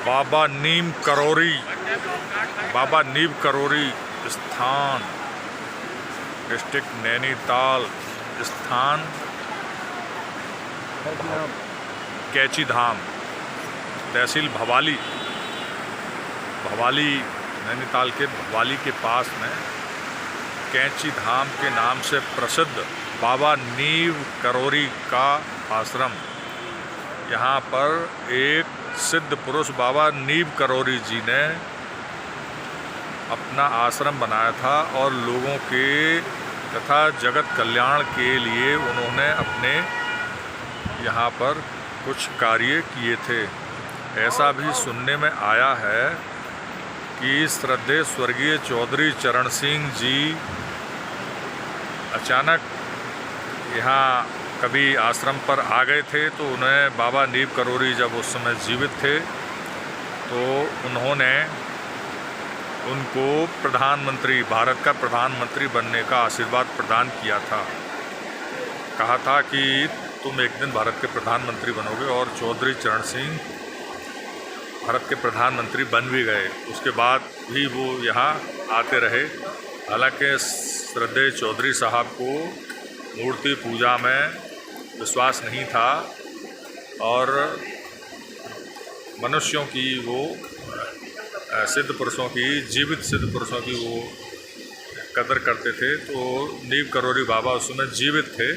बाबा नीम करोरी स्थान, डिस्ट्रिक्ट नैनीताल, स्थान कैची धाम, तहसील भवाली नैनीताल के भवाली के पास में कैची धाम के नाम से प्रसिद्ध बाबा नीम करोरी का आश्रम। यहाँ पर एक सिद्ध पुरुष बाबा नीम करोरी जी ने अपना आश्रम बनाया था और लोगों के तथा जगत कल्याण के लिए उन्होंने अपने यहाँ पर कुछ कार्य किए थे। ऐसा भी सुनने में आया है कि श्रद्धेय स्वर्गीय चौधरी चरण सिंह जी अचानक यहाँ कभी आश्रम पर आ गए थे, तो उन्हें बाबा नीम करोरी जब उस समय जीवित थे तो उन्होंने उनको प्रधानमंत्री, भारत का प्रधानमंत्री बनने का आशीर्वाद प्रदान किया था। कहा था कि तुम एक दिन भारत के प्रधानमंत्री बनोगे, और चौधरी चरण सिंह भारत के प्रधानमंत्री बन भी गए। उसके बाद भी वो यहाँ आते रहे। हालांकि श्रद्धेय चौधरी साहब को मूर्ति पूजा में विश्वास नहीं था और मनुष्यों की, वो सिद्ध पुरुषों की, जीवित सिद्ध पुरुषों की वो कदर करते थे। तो नीम करोरी बाबा उस समय जीवित थे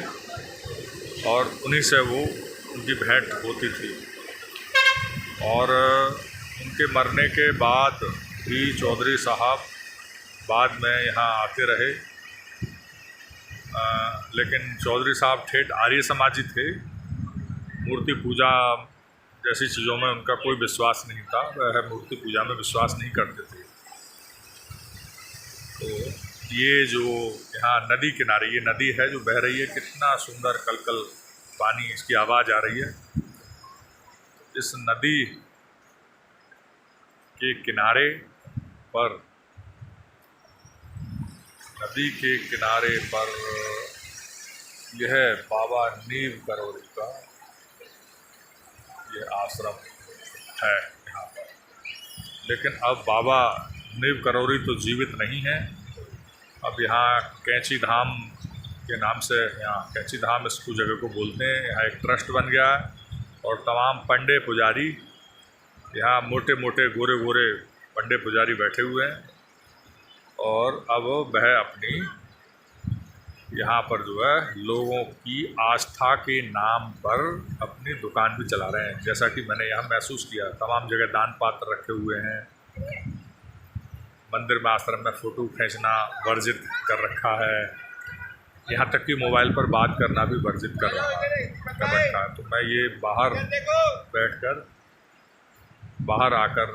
और उन्हीं से वो उनकी भेंट होती थी। और उनके मरने के बाद भी चौधरी साहब बाद में यहाँ आते रहे। लेकिन चौधरी साहब ठेठ आर्य समाजी थे। मूर्ति पूजा जैसी चीज़ों में उनका कोई विश्वास नहीं था, वह मूर्ति पूजा में विश्वास नहीं करते थे। तो ये जो यहाँ नदी किनारे, ये नदी है जो बह रही है, कितना सुंदर कलकल पानी, इसकी आवाज़ आ रही है। इस नदी के किनारे पर यह बाबा नीम करोरी का यह आश्रम है यहाँ पर। लेकिन अब बाबा नीम करोरी तो जीवित नहीं है। अब यहाँ कैची धाम के नाम से, यहाँ कैची धाम इसको जगह को बोलते हैं, यहाँ एक ट्रस्ट बन गया है और तमाम पंडे पुजारी, यहाँ मोटे मोटे गोरे गोरे पंडे पुजारी बैठे हुए हैं। और अब वह अपनी यहाँ पर जो है लोगों की आस्था के नाम पर अपनी दुकान भी चला रहे हैं। जैसा कि मैंने यहाँ महसूस किया, तमाम जगह दान पात्र रखे हुए हैं। मंदिर में, आश्रम में फ़ोटो खींचना वर्जित कर रखा है। यहाँ तक कि मोबाइल पर बात करना भी वर्जित कर रखा है। तो मैं ये बाहर आकर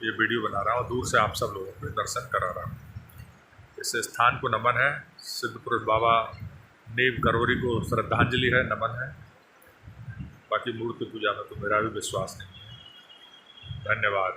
ये वीडियो बना रहा हूँ, दूर से आप सब लोगों को दर्शन करा रहा हूँ। इस स्थान को नमन है, सिद्ध पुरुष बाबा नीम करोरी को श्रद्धांजलि है, नमन है। बाकी मूर्ति पूजा में तो मेरा भी विश्वास नहीं है। धन्यवाद।